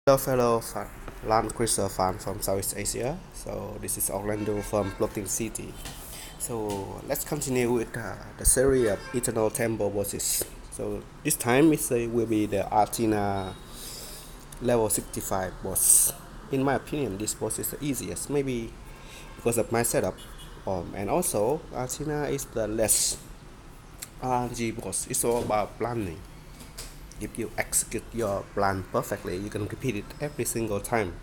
Hello, fellow Langrisser fan from Southeast Asia. So this is Orlando from Floating City. So let's continue with the series of Eternal Temple bosses. So this time will be the Athena level 65 boss. In my opinion, this boss is the easiest. Maybe because of my setup. And also Athena is the less RNG boss. It's all about planning. If you execute your plan perfectly, you can repeat it every single time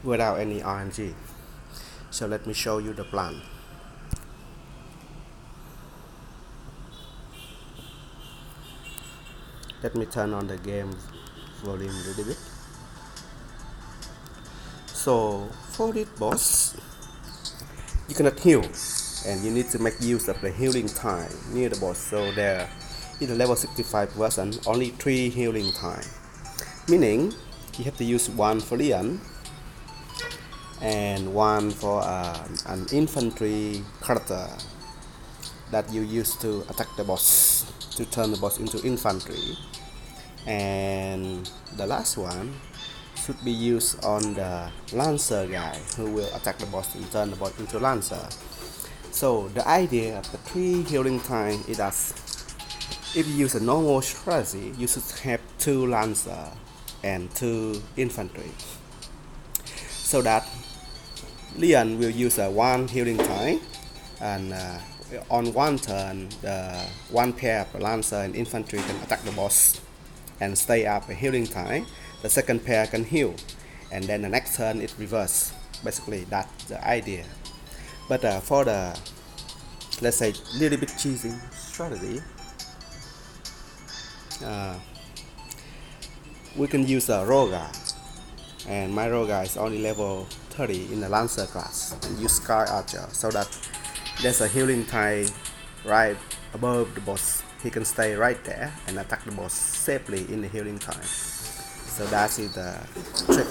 without any RNG. So let me show you the plan. Let me turn on the game volume a little bit. So for this boss, you cannot heal, and you need to make use of the healing time near the boss. So there, in the level 65 version, only 3 healing time, meaning you have to use one for Leon and one for an infantry character that you use to attack the boss, to turn the boss into infantry, and the last one should be used on the Lancer guy who will attack the boss and turn the boss into Lancer. So the idea of the 3 healing time is that if you use a normal strategy, you should have 2 Lancer and 2 infantry, so that Leon will use a 1 healing time, and on one turn the one pair of Lancer and infantry can attack the boss and stay up a healing time. The second pair can heal, and then the next turn it reverse. Basically that's the idea. But for the, let's say, little bit cheesy strategy, we can use a Roga, and my Roga is only level 30 in the Lancer class, and use Sky Archer so that there's a healing time right above the boss. He can stay right there and attack the boss safely in the healing time. So that is the trick.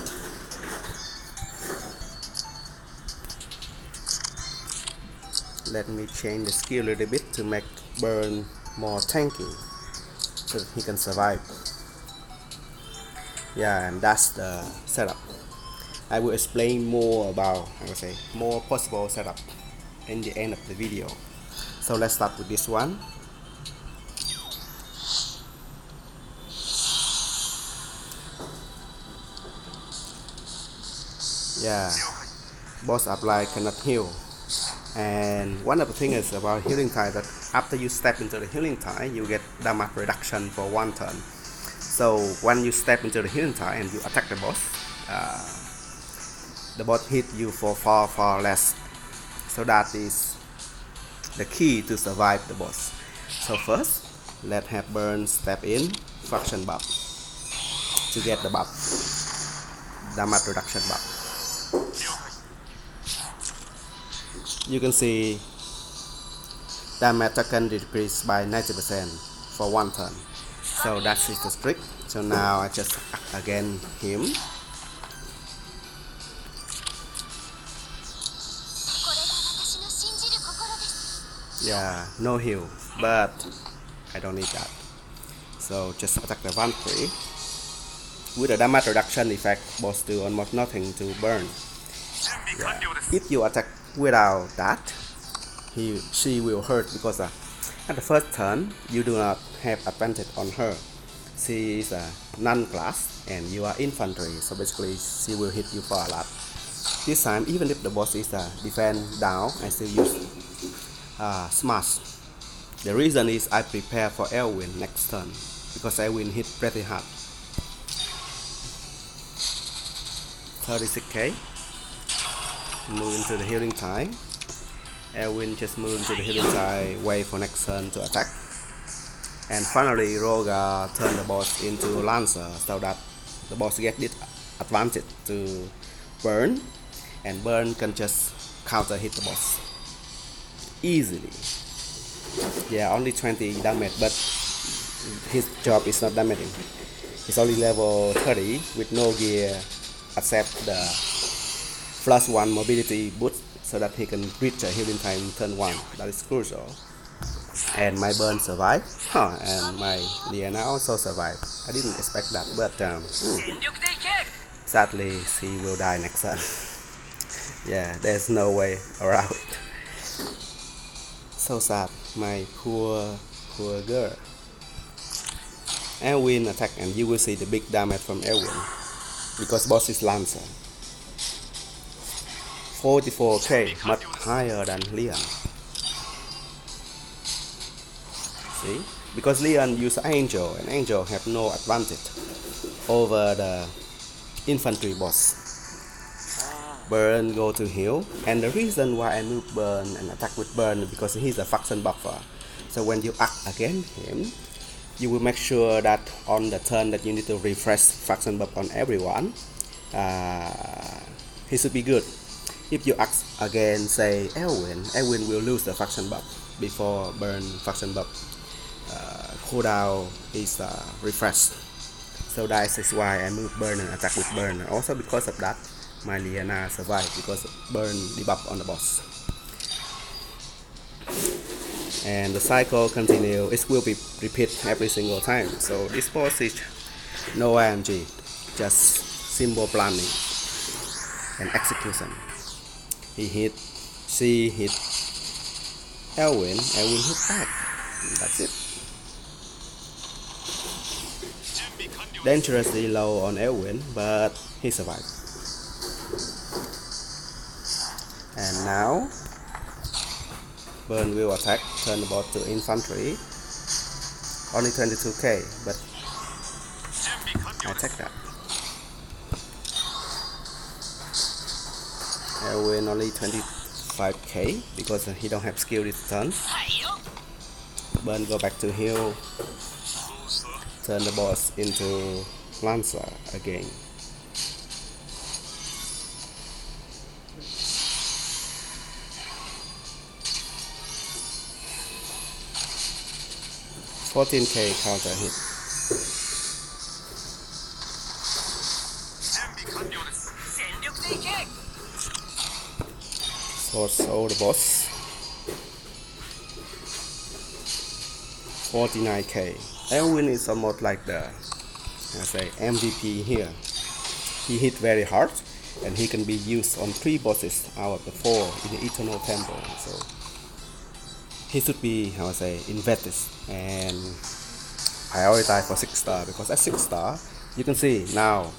Let me change the skill a little bit to make Bern more tanky so that he can survive. Yeah, and that's the setup. I will explain more about, more possible setup in the end of the video. So let's start with this one. Yeah, boss apply cannot heal, and one of the things about healing time that after you step into the healing time, you get damage reduction for 1 turn. So when you step into the healing time and you attack the boss hit you for far less. So that is the key to survive the boss. So first, let's have Bern step in fraction buff to get the buff, damage reduction buff. You can see damage taken decreased by 90% for 1 turn. So that is the trick. So now I just attack again him. Yeah, no heal, but I don't need that. So just attack the Valkyrie. With the damage reduction effect, boss do almost nothing to Bern. Yeah. If you attack without that, she will hurt, because at the first turn you do not have advantage on her. She is a non-class and you are infantry, so basically she will hit you for a lot. This time, even if the boss is defense down, I still use smash. The reason is I prepare for Elwin next turn, because Elwin hit pretty hard. 36k. Move into the healing time. Elwin just move into the healing time, wait for next turn to attack. And finally Roga turn the boss into Lancer, so that the boss get this advantage to Bern, and Bern can just counter hit the boss easily. Yeah, only 20 damage, but his job is not damaging. He's only level 30 with no gear except the +1 mobility boost, so that he can reach a healing time turn 1. That is crucial. And my Bern survived, and my Diana also survived. I didn't expect that, but Sadly, she will die next turn. Yeah, there's no way around. So sad, my poor girl. Elwin attack, and you will see the big damage from Elwin because boss is Lancer. 44k, much higher than Leon. See? Because Leon use Angel, and Angel have no advantage over the infantry boss. Bern go to heal, and the reason why I move Bern and attack with Bern is because he's a faction buffer. So when you act against him, you will make sure that on the turn that you need to refresh faction buff on everyone, he should be good. If you act against, say, Elwin will lose the faction buff before Bern faction buff cooldown is refreshed. So that is why I move Bern and attack with Bern. Also because of that, my Liana survived because Bern debuff on the boss. And the cycle continue. It will be repeat every single time. So this boss is no IMG, just simple planning and execution. He hit, she hit Elwin hit back. That's it. Dangerously low on Elwin, but he survived. And now Bern will attack, turn the boss to infantry. Only 22k, but I take that. Elwin only 25k because he don't have skill this turn. Bern go back to heal, turn the boss into Lancer again. $14k counter hit. So the boss 49k. Elwin is almost like the MVP here. He hit very hard, and he can be used on 3 bosses out of the 4 in the Eternal Temple. So he should be invested and prioritize for 6 star, because at 6 star you can see now.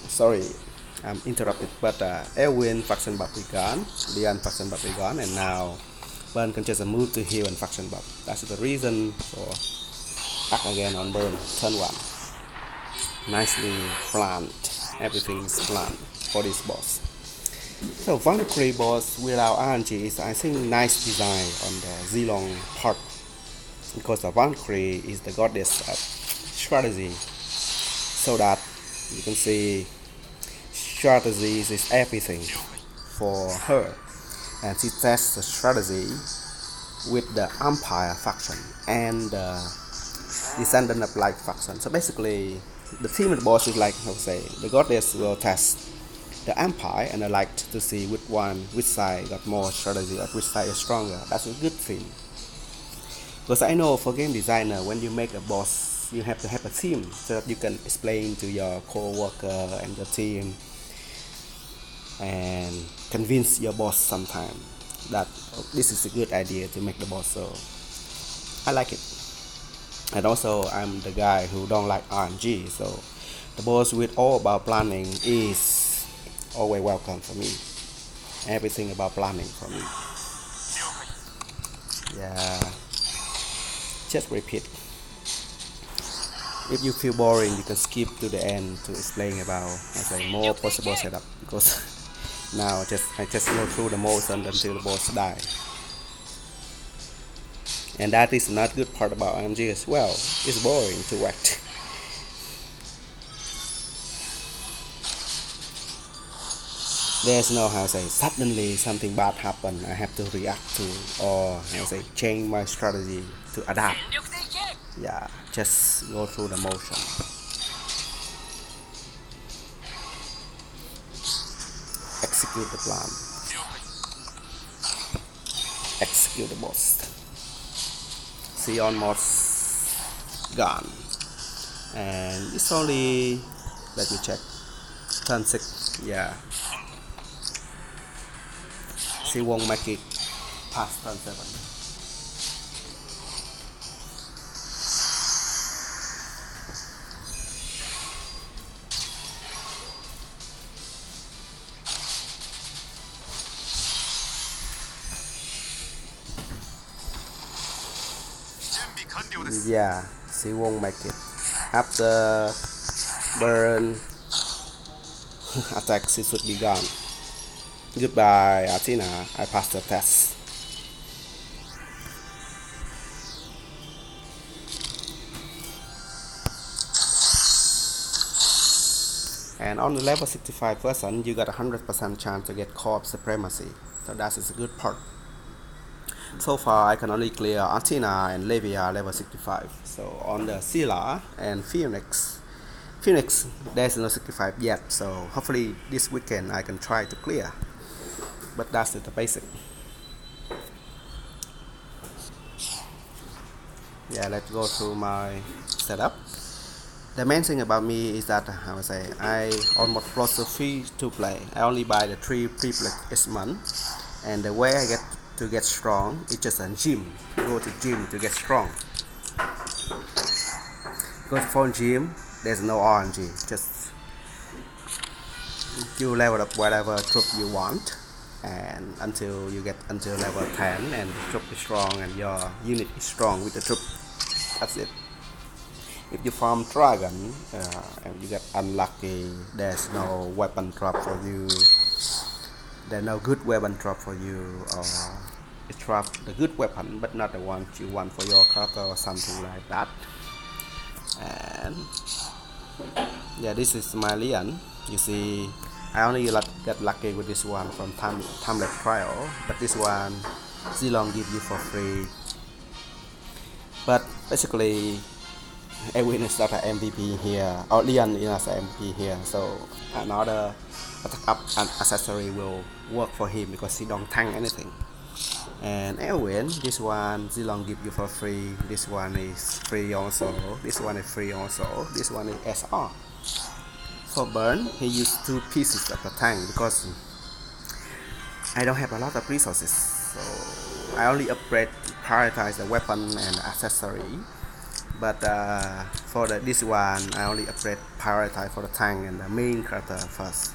Sorry, I'm interrupted, but Elwin faction buff is gone, Leon faction buff is gone, and now Bern can just move to heal and faction buff. That's the reason for act again on Bern turn 1. Nicely planned, everything is planned for this boss. So Valkyrie boss without RNG is, I think, nice design on the Zilong part, because the Valkyrie is the goddess of strategy, so that you can see strategy is everything for her, and she tests the strategy with the Empire faction and the Descendant of Light faction. So basically the team of the boss is like, the goddess will test the Empire and I like to see which side got more strategy or which side is stronger. That's a good thing, because I know for game designer, when you make a boss, you have to have a team so that you can explain to your co-worker and your team and convince your boss sometime that this is a good idea to make the boss. So I like it. And also I'm the guy who don't like RNG, so the boss with all about planning is always welcome for me. Everything about planning for me. Yeah, just repeat. If you feel boring, you can skip to the end to explain about more possible setup, because now I just go through the motion until the boss die. And that is not good part about MG as well. It's boring to act. There's no suddenly something bad happen, I have to react to, or change my strategy to adapt. Yeah, just go through the motion. Execute the plan. Execute the boss. Sion mods gone, and it's only Let me check. Turn 6. Yeah. She won't make it past turn 7. Yeah, she won't make it. After Bern attack, she should be gone. Goodbye, Athena. I passed the test. And on the level 65 person, you got a 100% chance to get corp supremacy. So that is a good part. So far, I can only clear Athena and Levia level 65. So on the Scylla and Phoenix, there's no 65 yet. So hopefully this weekend I can try to clear. But that's the basic. Yeah, let's go to my setup. The main thing about me is that I almost lost the fee to play. I only buy the 3 privilege each month, and the way I get to get strong is just a gym. Go to gym to get strong. Because for gym, there's no RNG. Just you level up whatever troop you want, and until you get until level 10, and the troop is strong and your unit is strong with the troop. That's it. If you farm dragon and you get unlucky, there's no weapon drop for you. There's no good weapon drop for you, or it drop the good weapon but not the one you want for your character or something like that. And yeah, this is my Leon. You see, I only get lucky with this one from timeless trial, but this one Zilong give you for free. But basically, Elwin is not an MVP here, or Leon is an MVP here, so another attack up and accessory will work for him because he don't tank anything. And Elwin, this one Zilong give you for free, this one is free also, this one is free also, this one is SR. For Bern, he used 2 pieces of the tank because I don't have a lot of resources, so I only prioritize the weapon and the accessory. But for this one, I only prioritize for the tank and the main character first.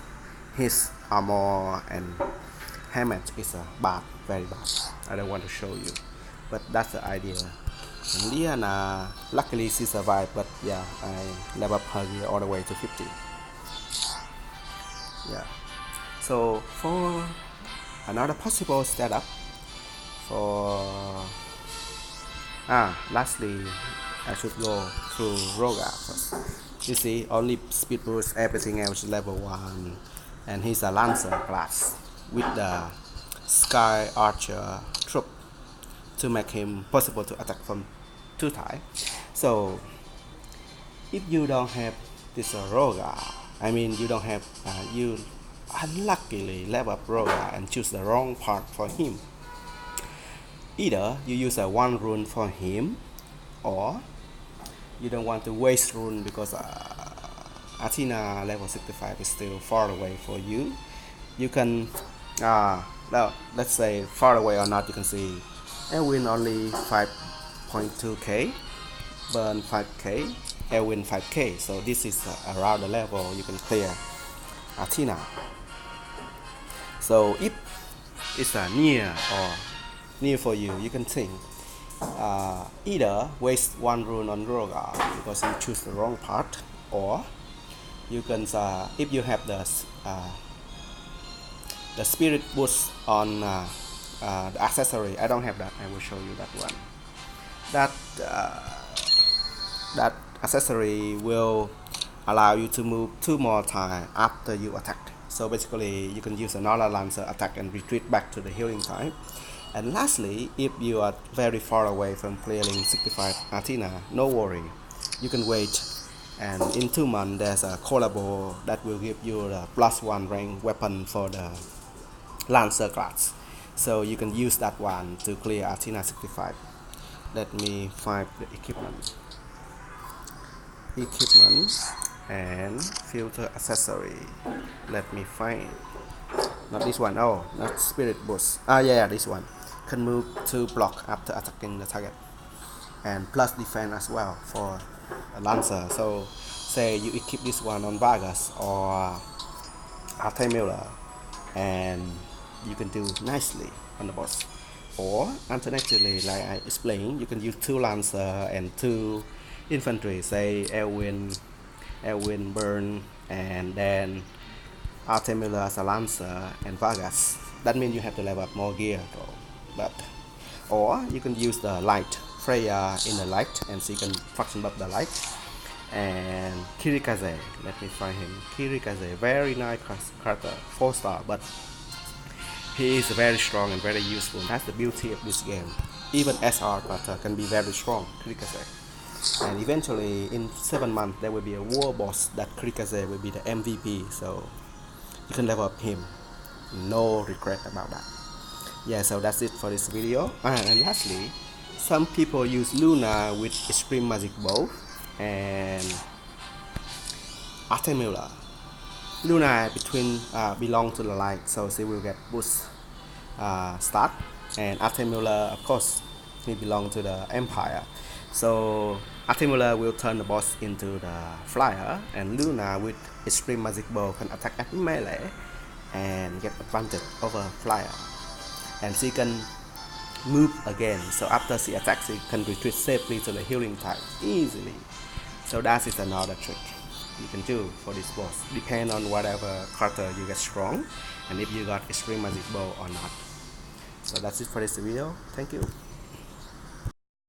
His armor and damage is bad, very bad. I don't want to show you, but that's the idea. And Liana, luckily she survived, but yeah, I leveled her gear all the way to 50. Yeah. So for another possible setup, for lastly, I should go through Roga first. You see, only speed boost, everything else level 1, and he's a Lancer class with the Sky Archer troop to make him possible to attack from 2 types. So if you don't have this Roga, I mean you don't have you unluckily level up Roga and choose the wrong part for him. Either you use a 1 rune for him, or you don't want to waste rune because Athena level 65 is still far away for you. You can, well, let's say far away or not, you can see Elwin only 5.2k, Bern 5k, Elwin 5k. So this is around the level you can clear Athena. So if it's near for you, you can think either waste 1 rune on Roga because you choose the wrong part, or you can if you have the spirit boost on the accessory. I don't have that. I will show you that one. That accessory will allow you to move 2 more times after you attack. So basically you can use another Lancer attack and retreat back to the healing type. And lastly, if you are very far away from clearing 65 Athena, no worry, you can wait, and in 2 months there's a collabo that will give you the +1 rank weapon for the Lancer class. So you can use that one to clear Athena 65. Let me find the equipment. and filter accessory. Let me find it. Not this one. Oh, not spirit boost. Yeah, this one can move to block after attacking the target, and plus defense as well for a lancer. So say you equip this one on Vargas or Athena, and you can do nicely on the boss. Or alternatively, like I explained, you can use 2 lancer and 2 infantry, say Elwin, Bern, and then Athena as a lancer and Vargas. That means you have to level up more gear though. But or you can use the light Freya in the light, and so you can function buff the light. And Kirikaze, let me find him. Kirikaze, very nice character, 4-star, but he is very strong and very useful. That's the beauty of this game. Even SR character can be very strong, Kirikaze. And eventually, in 7 months, there will be a war boss that Kirikaze will be the MVP. So you can level up him. No regret about that. Yeah, so that's it for this video. And lastly, some people use Luna with extreme magic bow and Athena. Luna between belong to the light, so she will get boost start, and Athena, of course, he belong to the empire. So Athena will turn the boss into the flyer, and Luna with extreme magic bow can attack at melee and get advantage over flyer, and she can move again. So after she attacks, she can retreat safely to the healing type easily. So that is another trick you can do for this boss. Depend on whatever character you get strong, and if you got extreme magic bow or not. So that's it for this video. Thank you.